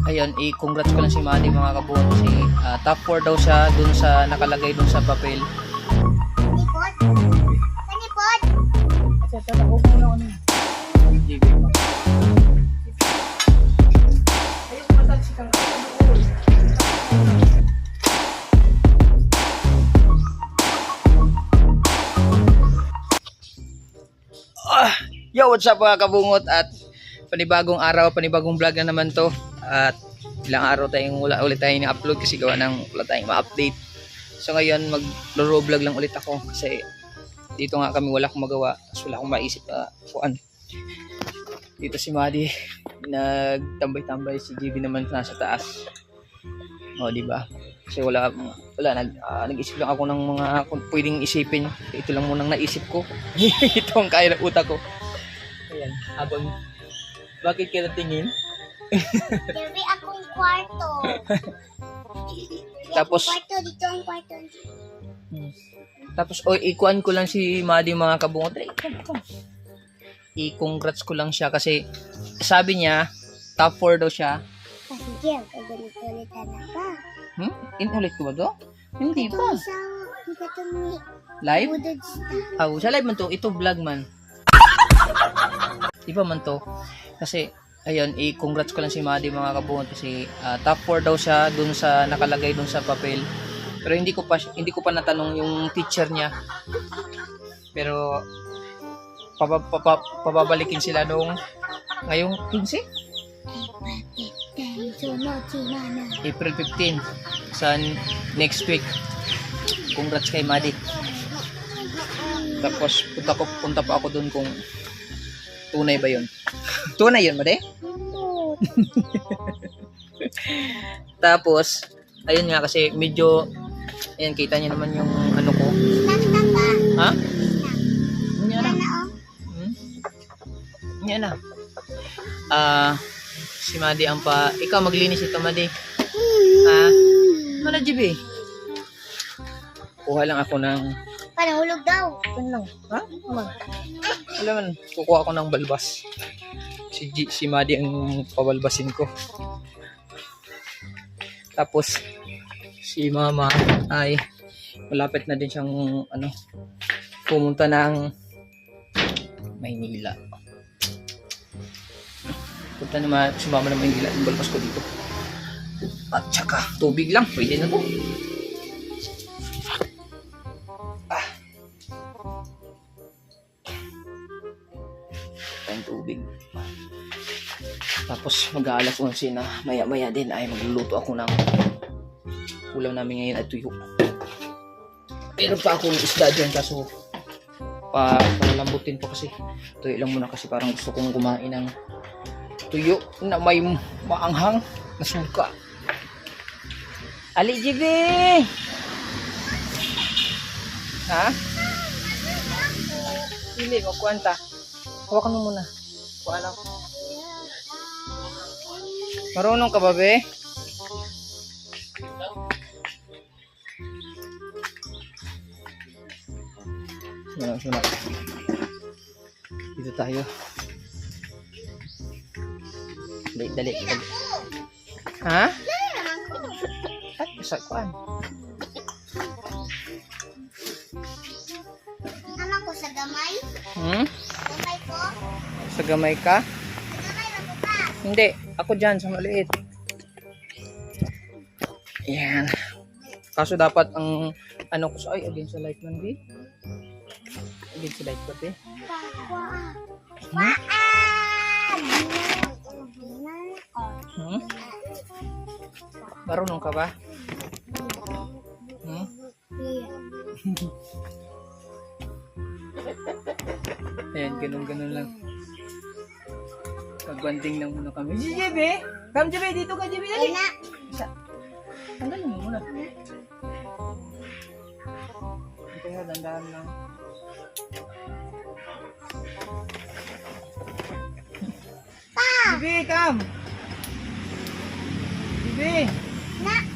ayun, i-congrats ko lang si Manny mga kabon kasi top 4 daw siya dun sa nakalagay dun sa papel. Kanipot? Kanipot? Yo, what's up mga kabungot, at panibagong araw, panibagong vlog na naman to. At ilang araw tayong wala ulit tayong na-upload kasi gawa ng wala tayong ma-update. So ngayon mag-vlog lang ulit ako kasi dito nga kami wala akong magawa. So wala akong maisip na kuan. Dito si Madi nagtambay-tambay, si GB naman nasa taas. O di ba? Kasi wala nag-isip lang ako ng mga kung pwedeng isipin. Ito lang munang naisip ko. Ito ang kaya ng utak ko. Ayan, habang bakit ka natingin? Dito akong kwarto. Tapos Kwarto, dito ang kwarto. tapos ikuan ko lang si Madi mga kabungot. I-congrats ko lang siya kasi sabi niya top 4 daw siya. Kasi Jeff, ulit-ulitan na pa. Inulit ko ba to? Hindi pa. Ito ni Live? Budod Star. Sa live man to. Ito vlog man. Di ba man to? Kasi ayun, i-congrats ko lang si Madi mga kabungot kasi top 4 daw siya dun sa nakalagay dun sa papel. Pero hindi ko pa natanong yung teacher niya. Pero pababalikin sila nung ngayong 15? April 15 sa next week. Congrats kay Madi. Tapos punta pa ako dun kung tunay ba yun. Tunay yun, Madi? Tapos ayun nga kasi medyo ayan, kita niyo naman yung ano ko. Ha? Yan na. Yan na. Si Madi ang ikaw maglinis ito, Madi. Ha? Ano, GB? Kuha lang ako ng Panahulog daw. ano lang. Ha? Alam mo, kukuha ako ng balbas. Si Madi ang pabalbasin ko. Tapos si Mama ay malapit na din siyang pumunta ng Maynila. Punta naman si Mama ng Maynila, yung balbas ko dito. At saka tubig lang, pwede na to. Tayong tubig. Tapos mag-aalas 11 na maya-maya din ay magluluto ako ng ulam namin ngayon at tuyo. Meron pa ako ng isda dyan kaso palambutin pa kasi. Tuyo lang muna kasi parang gusto kong kumain ng tuyo na may maanghang na suka. Ali, GB! Ha? Hindi, magkwanta. Hawakan mo muna. Kuha lang. Marunong ka ba, be? Sunod. Dito tayo. Dali. Ha? Ay, kasakuan. Ama ko sa gamay. Gamay ko. Sa gamay ka? Sa gamay na ko ba? Hindi. Ako dyan, sa maliit. Yan. Kaso dapat ang ko sa against the light man, B? Against the light ba, B? Marunong ka ba? Ayan, ganun lang. Pag-banding lang muna kami. Si JB! Come, JB! Dito ka, JB! Dali! Tanggalin mo muna. Ito nga, dandahan lang. JB, come! JB!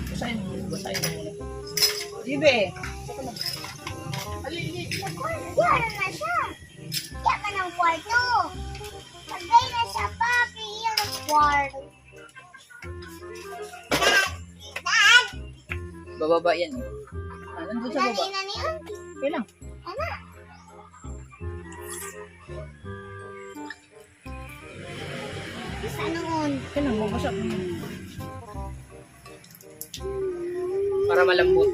Basahin mo muna. JB! Diyan na siya. Diyan ka ng kwarto. Pagay na siya, papi. Iyan ang kwarto. Bababa yan. Nandun sa baba. Nani, oh. Okay lang. Ano? Sa noon. Okay lang, mabasa. Para malambot.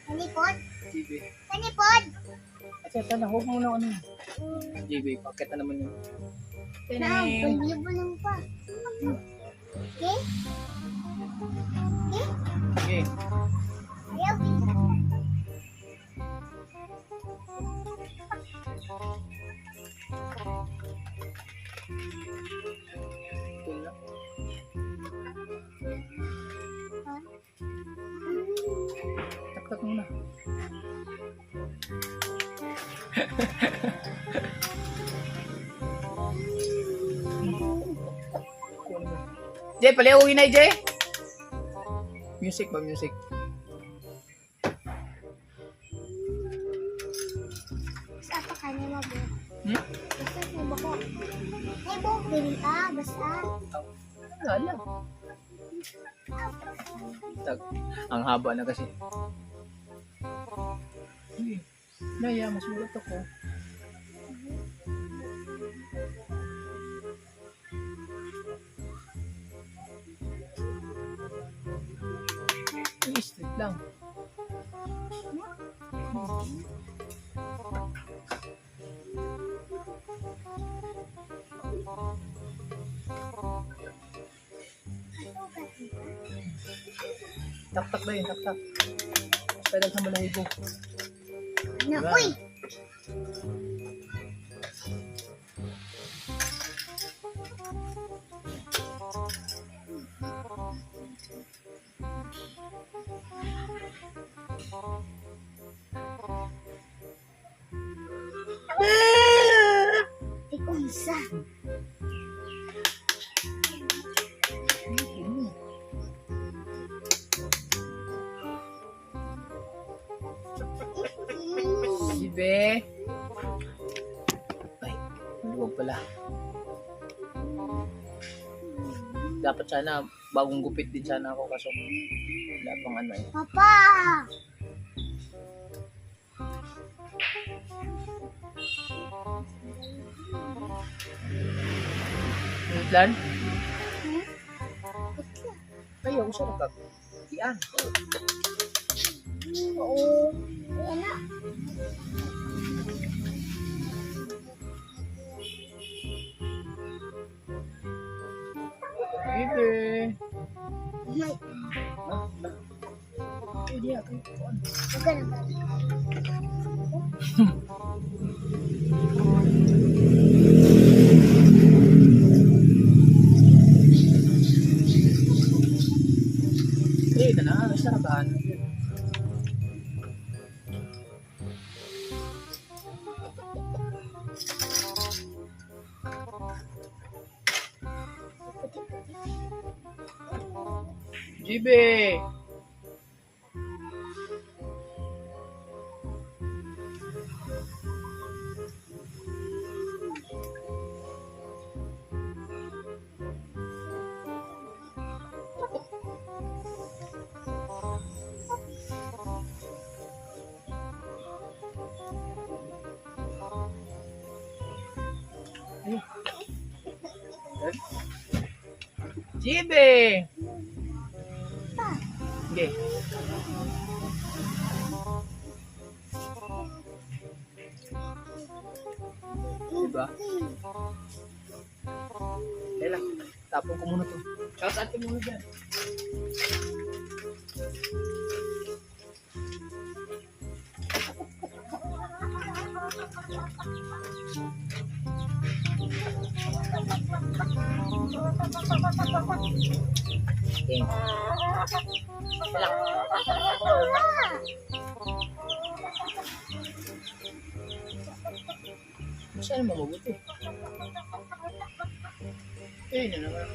Kanipod? JB. Kanipod? At sana, huwag mo na ano. JB, pakita naman yun. Na, bulyo-bulyo pa. Okay? Okay? Okay. Ayaw. Cool na. Tak-tak muna. Jay, paliuwi na Jay. Music ba, music? Basta pa kanya mabuhat. Hmm? Basta mo ba ko? May bukil ka, basta. Wala. Tag. Ang haba na kasi. Uy, Naya, mas mulat ako. Yung straight lang. Tak-tak na yun, tak-tak. Pedal sa malahibo. Na, Diba? uy! Tikunsa. Sibe. Ay, maluwag pala. Dapat sana bagong gupit din sana ako kaso wala pang ano eh. Papa! Plan? Hmm? Ayaw ko siya nakak. Yan. Oo. Ayan na. Sibe. May, Hindi ako. huwag ka na ba? Eh, na na. Nasarataan. Jibe. Jibe. Okay. Diba? Kaya lang, tapon ko muna to. Shout out ko muna dyan. Okay. Kaya lang. Saan mo mabuti? Eh, na naman.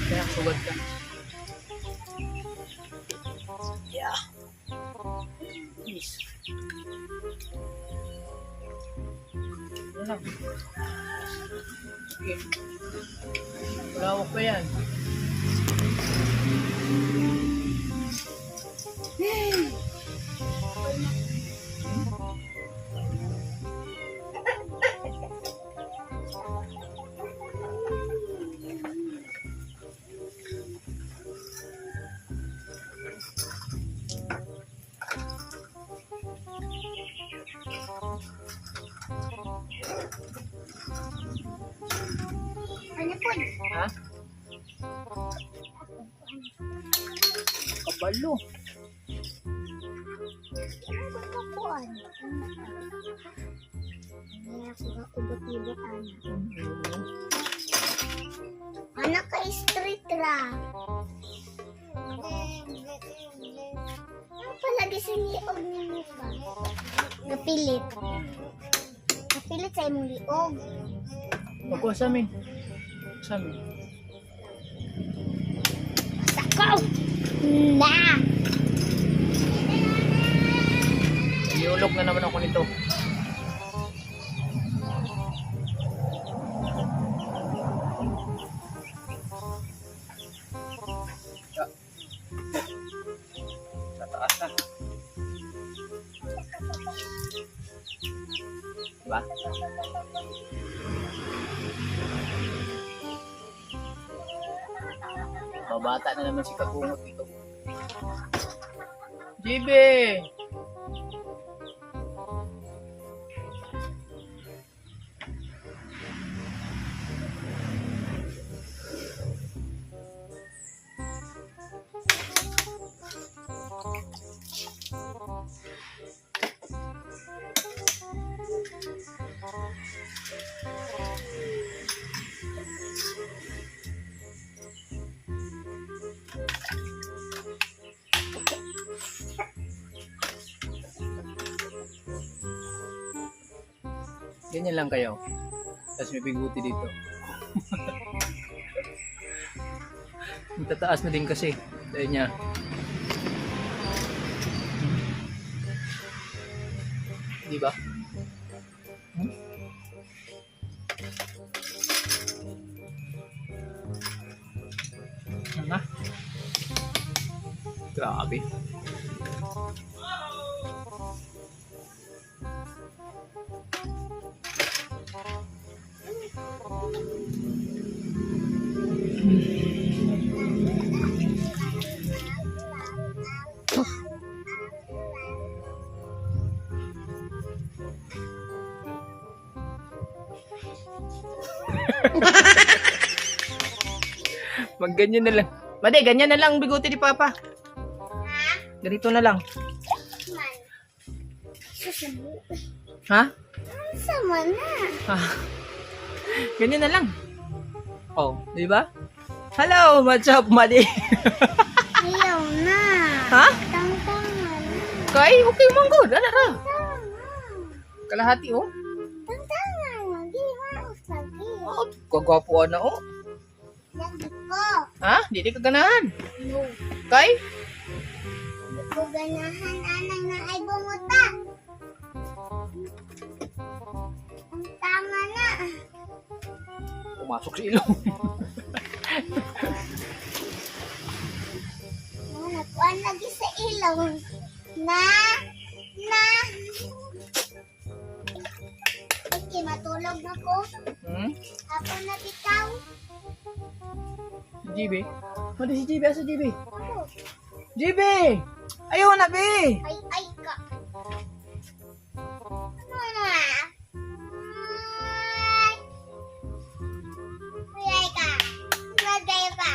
Kaya sugat ka. lang. Sige. Malawak pa yan. Ano po? Ha? Kabalo. Ano po? Ubot-ubot anak ka street ra. Ano palagi sa liog ni mo ba? Napilit. Napilit sa imong liog. Magkuha sa amin. Sa amin. Sakaw! Na! Iulog na naman ako nito. Sa taas na. Diba? Mabata na naman si Kabungot dito. JB! Ganyan lang kayo. Tapos may biguti dito. Tataas na din kasi. Dahil niya. Di ba? Ano? Grabe. Magganyan na lang. Made, ganyan na lang ang bigote ni Papa. Ha? Ganito na lang. Man. Susubo. Ha? Sama na. Ah. Ganyan na lang. Oh, di ba? Hello, what's up, Made? Ayaw na. Ha? Tangtangan na. Kay, okay man good. Ano ra? Tama. Kalahati, oh. Tangtangan na. Di mausagi. Oh, kagwapo na, oh. Lagi ko. Ha? Di ka ganahan. No. Kay? Di ko ganahan anang na ay bumuta. Ang tama na. Pumasok sa ilong. Nakuan lagi sa ilong. Na. Okay, matulog na ko. Hmm? Hapon na bitaw. Si JB? Made si JB, asa JB? Ako. JB! Ayaw na, be! Ay ka. Ano na? Ay ka. Lagay pa.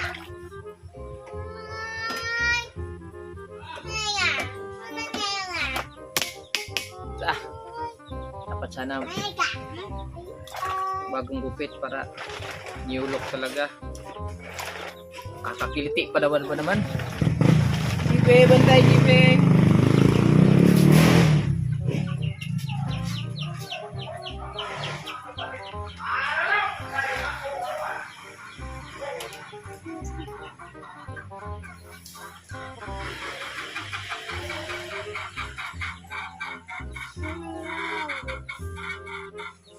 Ay ka. Ano kayo nga? Ah, dapat sana Ay ka. bagong gupit para niulok talaga. Kakakiliti pa naman. JB, bantay JB!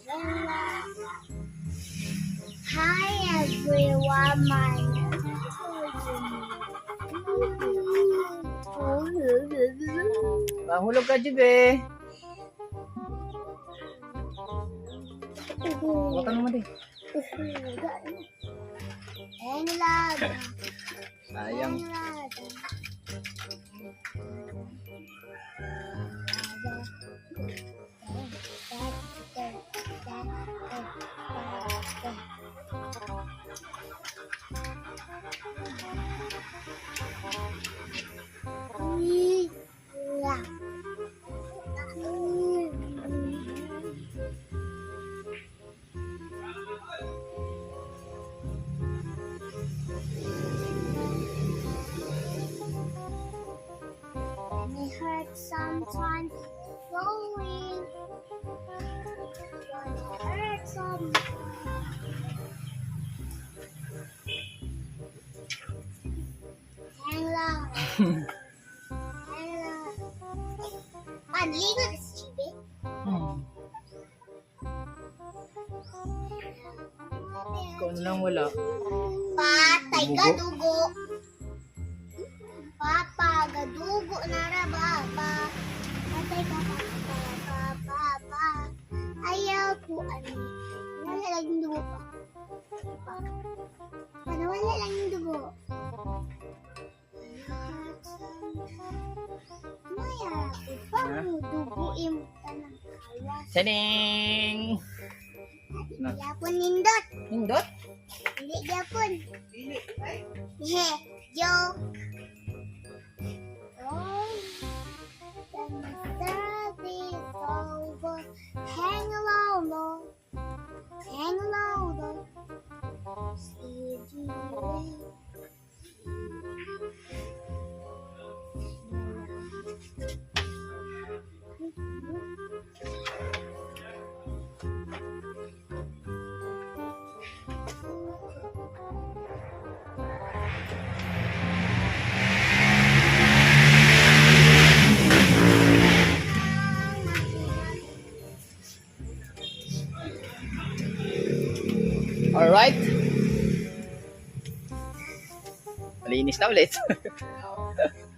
Yan naman. Mahulog ka, Jibe. Huwag ka naman din. Englada. Sayang. It hurts sometimes flowing. When it hurts sometimes. Hang low. Hang low. Panligo na si Chibi. Ikaw na lang wala. Patay ka Dugo. dugo. Papa, gadugo na ra baba. Patay ka papa. Ayaw po ani. Wala lang yung dugo pa. Paano wala lang yung dugo? Maya, ipang dugo im tanang kawas. Saning! Yapon nindot. Hindot? Hindi yapon. He, joke. Oh, the study is over. Hang low, low. Hang low, low. Steady. Alright. Malinis na ulit.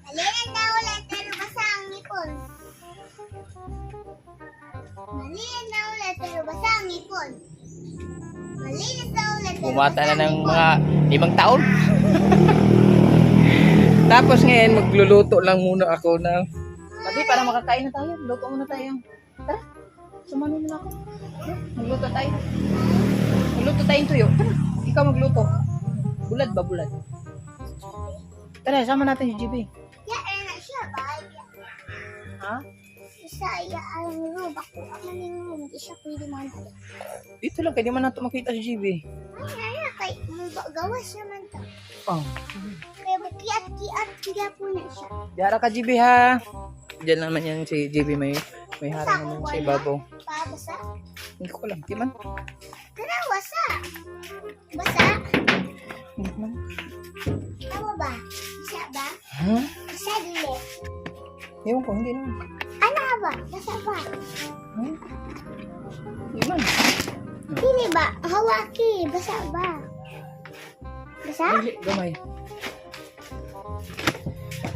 Malinis na ulit, pero basa ang ngipon. Malinis na ulit, pero basa ang ngipon. Malinis na ulit, pero Bumata basa na ang ng ngipon. mga 5 taon. Tapos ngayon, magluluto lang muna ako na... Sabi, para makakain na tayo. Luto muna tayo. Tara, sumano na ako. Magluto tayo. Magluto tayong tuyo. Tara, ikaw magluto. Bulad ba, bulad? Tara, sama natin si GB. Ya, na siya ba? Ha? Isa, ya, ang room. Ako, ang maning room. Hindi siya pwede man. Dito lang, kaya di man nato makita si GB. Ay, kay, gawas naman to. Oh. Kaya kiat, kaya po na siya. Diara ka GB ha. Diyan naman yan si GB may harang naman sa ibabaw. Pabasa? Hindi ko alam, di man. Tara, wasa. Basa? Hindi man. Tama ba? Basa ba? Ha? Basa dili. Ewan ko, hindi naman. Ano ba? Basa ba? Ha? Hindi man. Dili ba? Hawaki. Basa ba? Basa? Hindi, gamay.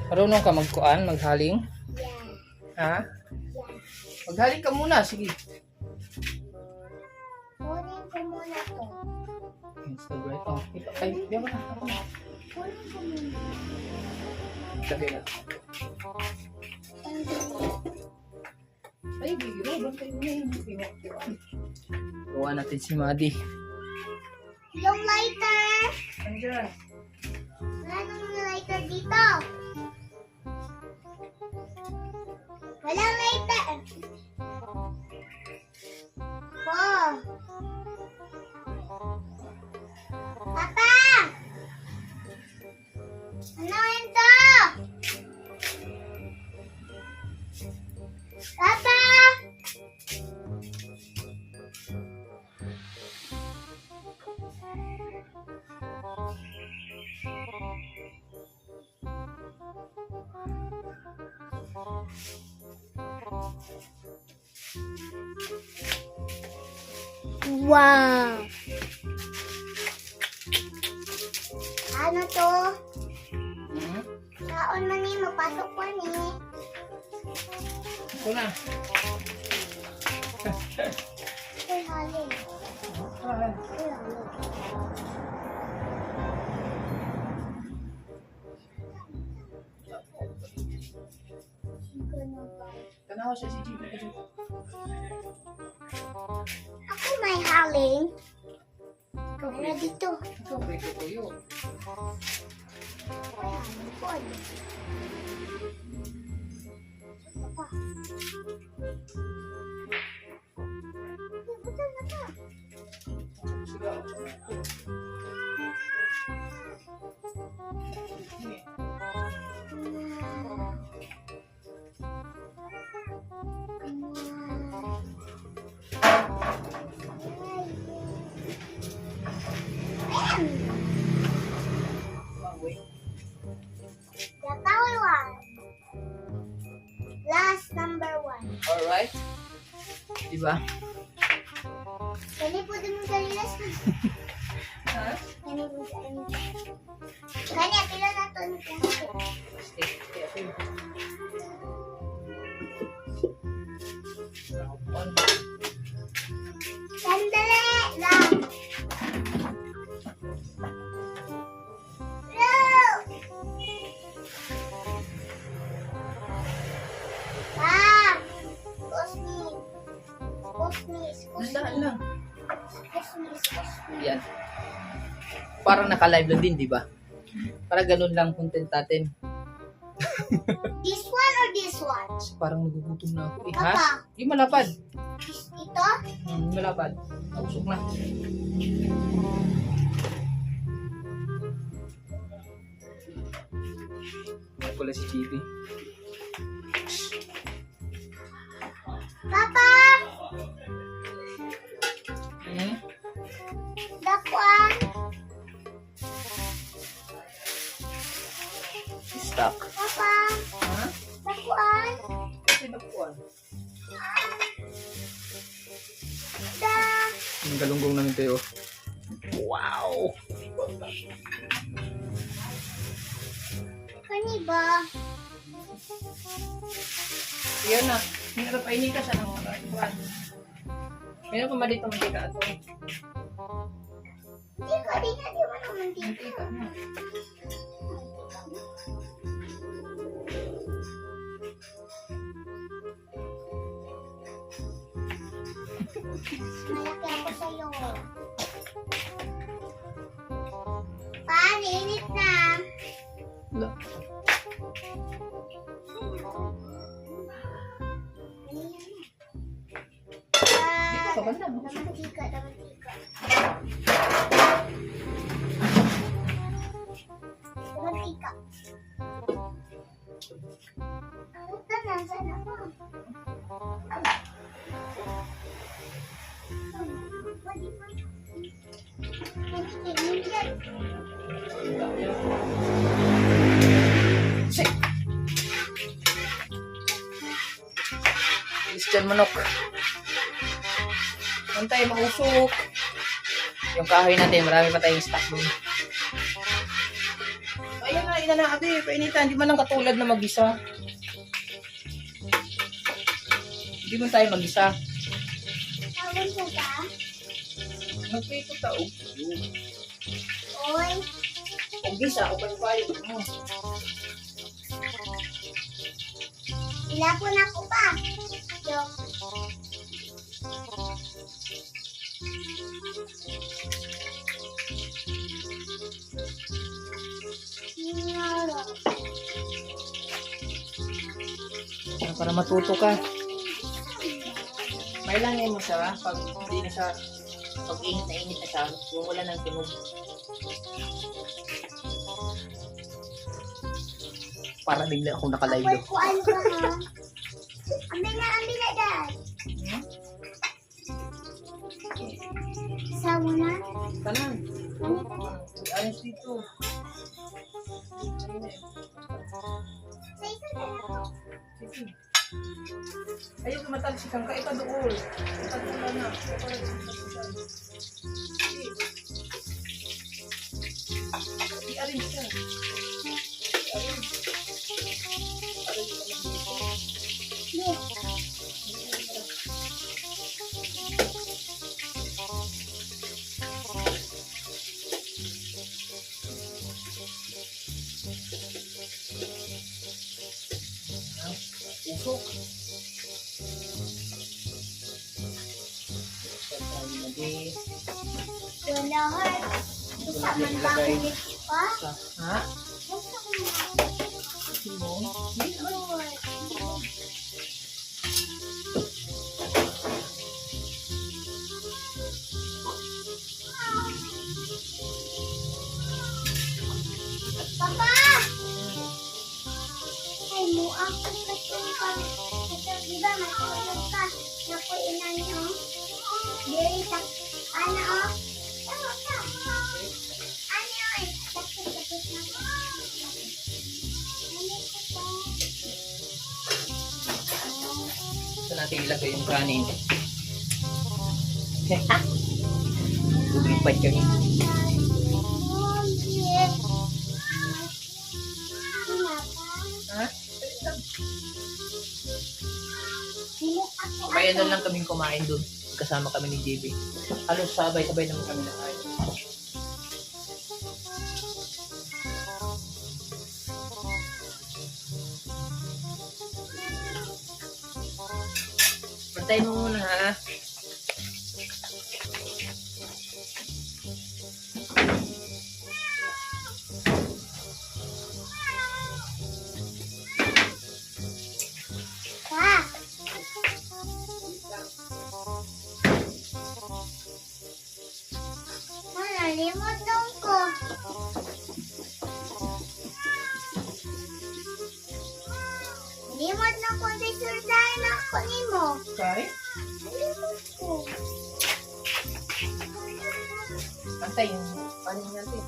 Marunong ka magkuan, maghaling? Yeah. Ha? Maghaling ka muna, sige. Kunin ko muna to. Instagram ito. Ito, ay, di ba na? Ako na. Kunin ko muna. Sabi na. Ay, bigiro. Bantay mo na yun. Gawa natin si Madi. Yung lighter. Andiyan. Wala nang lighter dito. Walang lighter. Oh. Papa! Ano yun to? Papa! Wow! ni, mapasok ko ni. Ito na. Ay, halin. Ay, halin. Tanawa siya si Gigi. Ako may halin. Wala dito. Ikaw, break ko yun. Ay, halin ko. Papa. Betul na ka. The power one. Last number one. Alright. Diba? Kani po din mo sa last. Ha? Kani po sa Kani pila na to ni Sandali lang. Dahan lang. Yan. Parang naka-live lang din, di ba? Para ganun lang content natin. This one or this one? Kasi parang nagugutom na ako eh. Papa. Ha? Yung malapad. Ito? Yung malapad. Nausok na. Ay pala si Chibi. Papa! Hmm? Dakwan! Stuck. Papa! Ha? Dakwan! Kasi nakuan. Da! Yung galunggong namin tayo. Wow! Kani ba? Yan na. Hinarap ay nika siya ng mga kuan. Meron pa malito mantika ato. Hindi ka, di na, di mo naman dito. Mantika na. Malaki ako sa'yo. Paninit na. Wala. Dito ka ba na? Mantika, mantika. Mantika. Puta na, sana pa. Shit! Christian manok. Antay, mausok. Yung kahoy natin, marami pa tayong stock doon. Ayan na, ina na ate, painitan. Hindi man lang katulad na mag-isa. Hindi man tayo mag-isa. Tawag mo ba? Magpito tao. Oy, O gisa, o payo. ilapon ako pa. Yo. Para matuto ka. May lang mo siya, pag hindi na siya, pag init na siya, yung wala ng tinog. Para bigla akong nakalive Apoy doon. ko ano ka ha? Ambil na dad. Sawa na? Tanan. Ayos dito. Sa isa na lang. Sige. Ayaw ka matalsikan ka, ipadool. Ipadool na. I-arrange ka. I-arrange. Pasok. Madi. Wala heart. Gusto man ba ulit pa? Ha? Gusto ko na. Sino? Papa! Ay mo ako katulog. Diba matulog ka? Naku ina niyo. Diri sa ano oh? Ano ka? Ano eh? Tapos na. Ano ka pa? Ito natin ilagay yung kanin. Lumipad kami. Oh, yes. Ha? Sino ako? Kaya na lang kaming kumain doon. Kasama kami ni JB. Halos sabay-sabay naman kami na kain. Pantayin mo muna ha. Pa! Nalimot daw ko. Limot na ko sa surdahan ako nimo. Okay. Nalimot ko. Pantayin. Panin natin.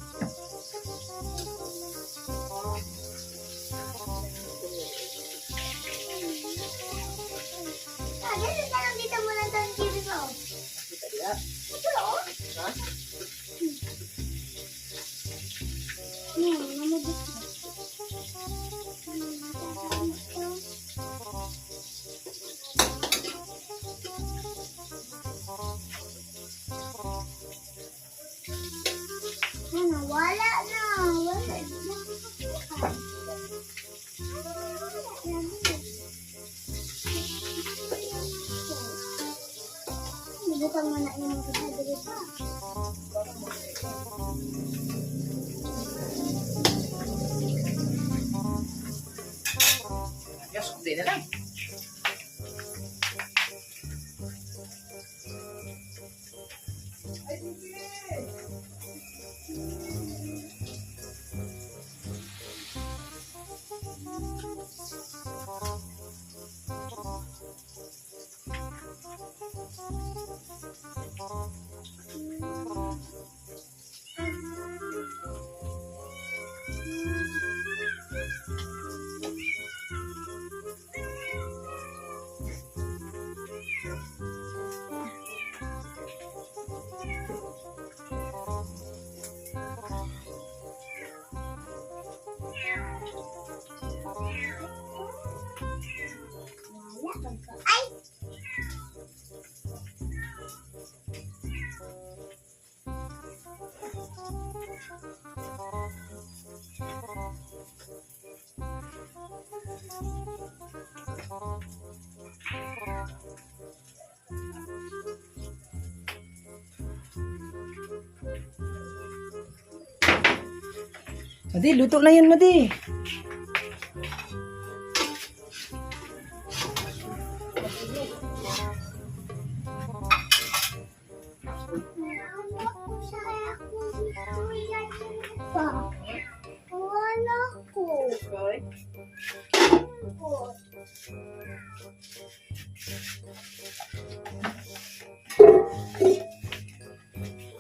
Ganun na lang dito mo lang sa TV ko. Kita dia. Ito oh. Ha? Namudot ko. Ano, wala na. Wala na. Butang mo na yung mga kadali pa. Yes, hindi na lang. Ay! Madi, luto na yan, Madi. Wala ko sa akong historia pa. Wala ko.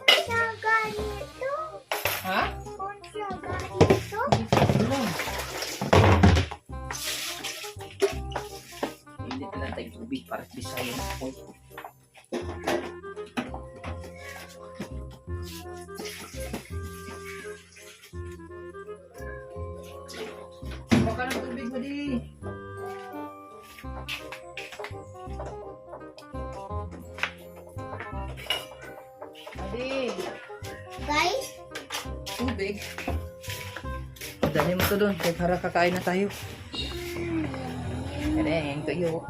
Kung siya ganito? Ha? Kung siya ganito? Hindi na lang tayo tubig para bisayin ako. Baka ng tubig, Madi. Madi. Guys, Tubig. Dali mo to doon. Kaya para kakain na tayo. Tadeng, tuyo.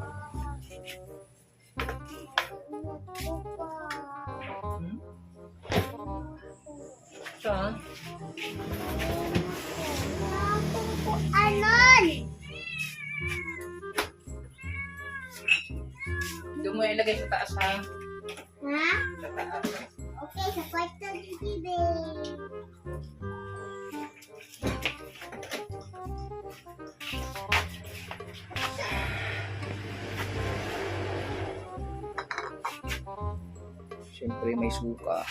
Hmm? Saan? Anon! Doon mo ilagay sa taas ha. Ha? Sa taas. Okay, sa kwarto ni Bibi. Siyempre may suka.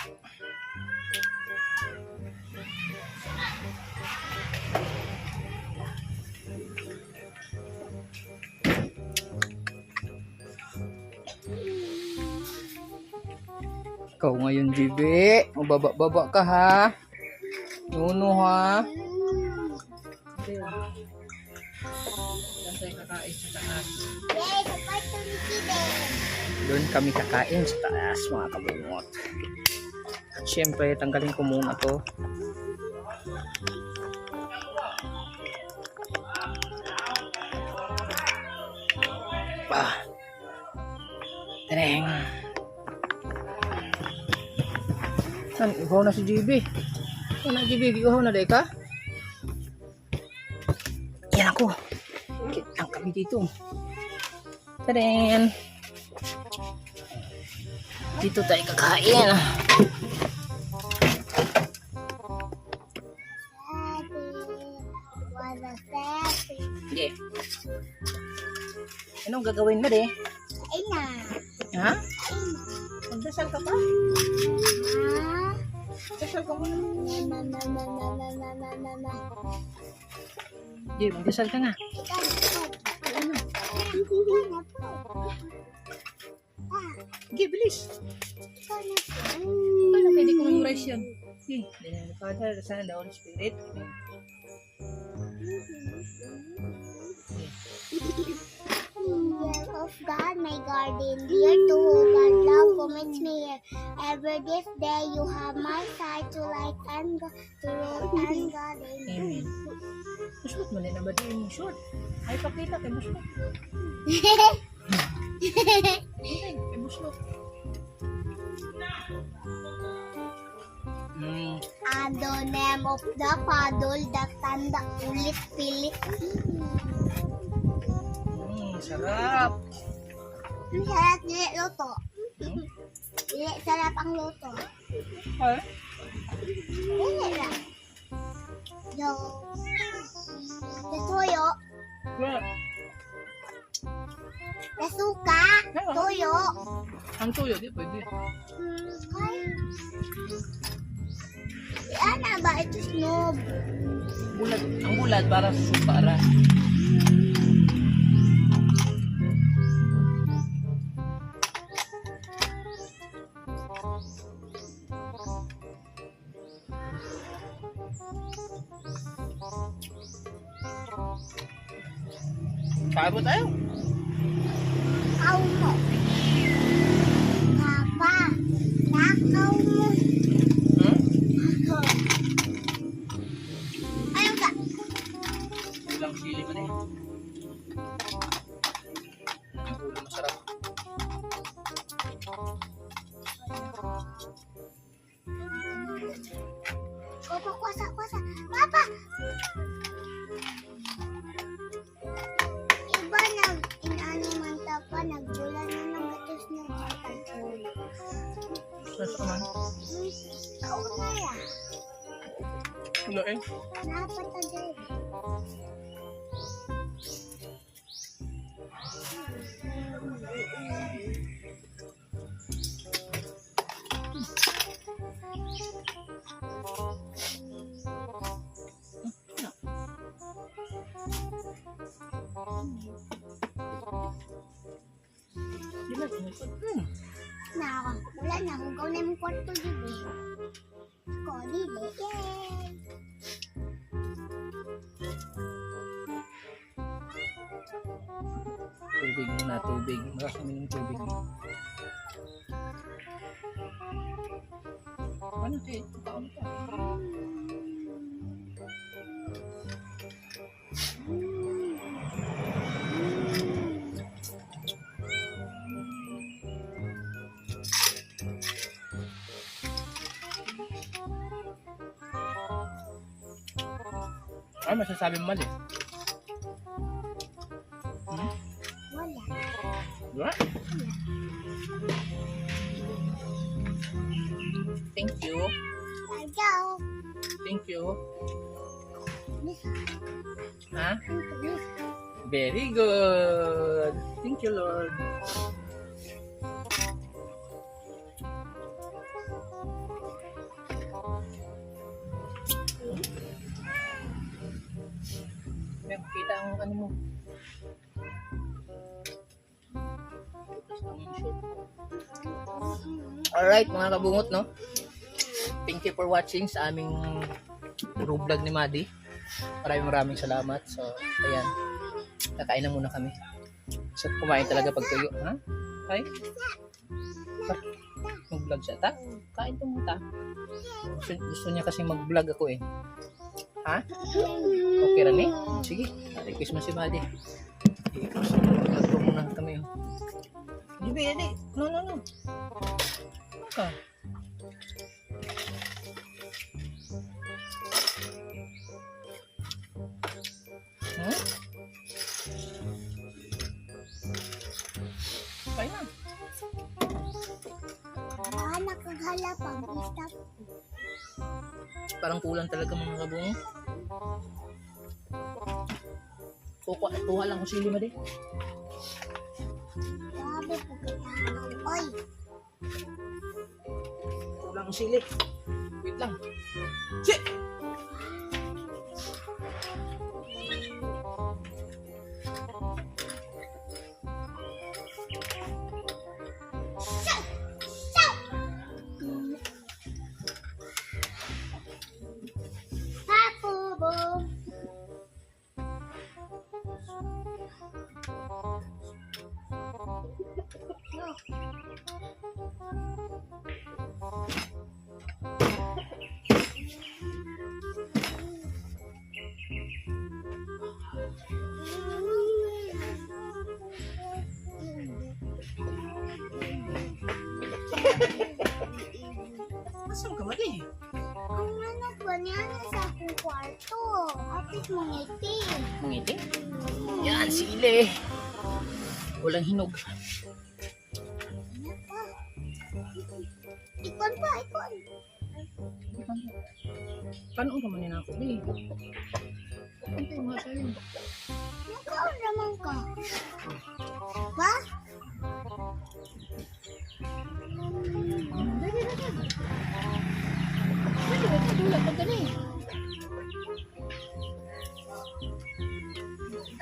Ikaw ngayon, JB. Mababa-baba ka ha. Nuno ha. Saan tayo kakain sa taas? Yay, sa kwarto ni Bibi. Doon kami kakain sa taas mga kabungot. At syempre tanggalin ko muna to. Tereng. Saan? Ihaw na si JB. Saan na JB? Ihaw na day ka? Yan ako. Kitang kami dito. Tereng. Dito tayo kakain. Wala sabi. Sige. Anong gagawin mo de? Ay na. Ha? Magdasal ka pa? Ah. Magdasal ka muna. Na. Sige, magdasal ka nga. Ano? Sige, bilis. Paano pwede ko memorize yun? Sige. The Father, the Son, and the Holy Spirit. Dear of God, my guardian, dear to whom God love commits me here. Every this day you have my side to light and God, to road and God. Amen. Masuot mo na ba din yung short? Ay, pakita kay masuot. Ay, kay masuot. And the name of the Father, the Son, the Holy Spirit. Sarap. Ang sarap nila luto. Dili sarap ang luto. Ay? Dili lang. Yung tuyo, Yeah. suka, tuyo. Ang tuyo, di pwede. Ay. Yan na ba? Ito snob. Bulat. Ang bulat para sa supara. Kain mo tayo. Nakaw mo. Papa, nakaw mo. Hmm? Nakaw. Ayun ka. Ilang sili mo na eh. Ang ulo masarap. Papa, kuasa. Papa! Iba inaniman pa, nagbulan na ng gatos ng pagkakoy. Sarap naman. Kauna ya. Ano eh? Napatagay. Di ba? Wala na. Hugaw na yung kwarto dito. Ko, dili. Yay! Tubig muna, tubig. Maras namin yung tubig. Ano kayo? Taon ka. Ano masasabi mo, Mali? Wala. What? Thank you. Ayaw. Thank you. Miss. Ha? Miss. Very good. Thank you, Lord. May makita ang ano mo. Alright, mga kabungot, no? Thank you for watching sa aming true vlog ni Madi. Maraming salamat. So, ayan. Kakain na muna kami. So, kumain talaga pag tuyo. Ha? Ay? Mag-vlog siya. Ta? Kain ka muna. Gusto niya kasi mag-vlog ako eh. Ha? Okay rin eh? Sige. Request mo si Madi. Mag-vlog ko muna kami. Hindi. No. Ka. Huh? Kaya na. Nakaghala pang stop. Parang kulang talaga mga kabungo. Kuha lang ko sili mo din. Grabe po kailangan. Oy! Kulang ko sili. Wait lang. Si! Papo! Asan ka Madi? Ang anak ba niya nasa akong kwarto? Apit mong itim. Mangiti? Yan, sili. Walang hinog. Ano pa? Ikon pa, ikon. Paano ka manin ako? Di. Ano tayo mga sa'yo? Nakaon naman ka. Ba?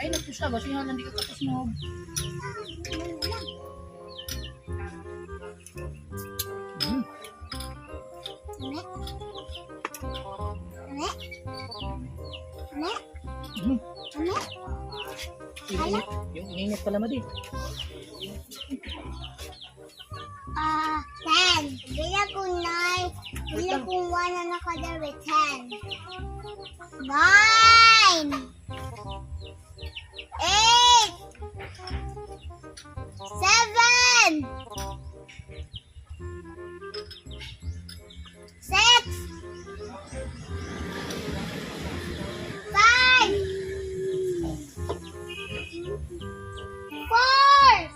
Ay, nagpusa ba? Siya hindi ka kapasnog. Yung init pala Madi. 10. Bila kong 9. Bila kong 1 na nakadari, 10. 9. 8. 7. 6. 5. 4.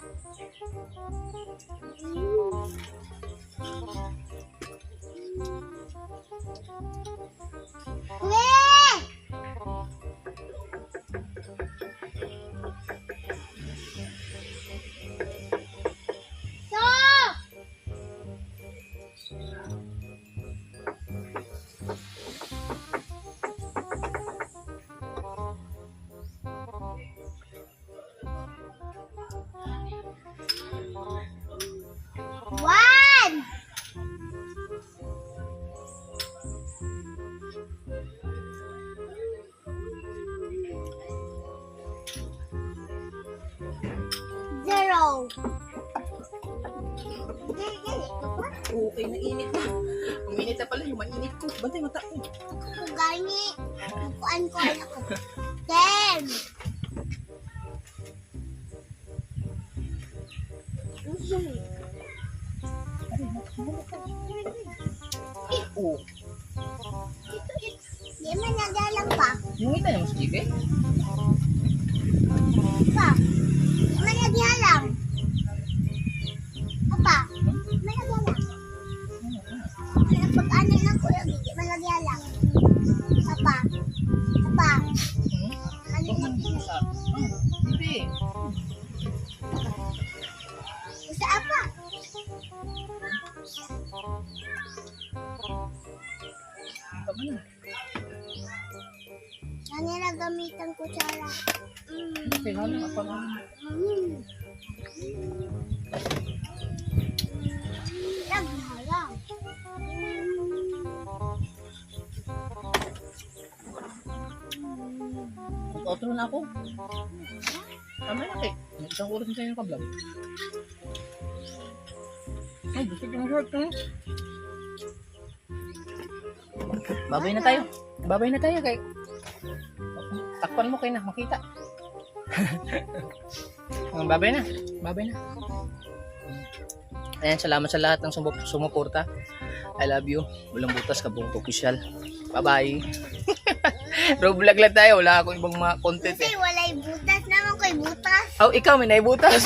1. Zero. Okay, nainit na. Uminit na pala yung mainit ko. Bantay mata ko. Ako gani. Kuan ko ako. 10. Oh. Di man nagalang pa. Yung ina yung sige. Pa, malagyan lang. Apa, malagyan lang. Pag-anin lang ko yung bigay, malagyan lang. Apa, apa. Ano yung Hindi. Sa apa? Tama na. Ano na gamitan kutsara? Okay, halang ako na. Naghalang. Outro na ako. Tama na kay. May isang oras na tayo naka-vlog. Ay, gusto ko ng short ko. Babay na tayo. Babay na tayo kay. Takpan mo kayo na, makita. Babay na. Babay na. Ayan, salamat sa lahat ng sumuporta. I love you. Walang butas, Kabungot Official. Bye-bye. Bro, vlog lang tayo. Wala akong ibang mga content Kasi eh. walay butas naman ko'y butas. Oh, ikaw may naibutas.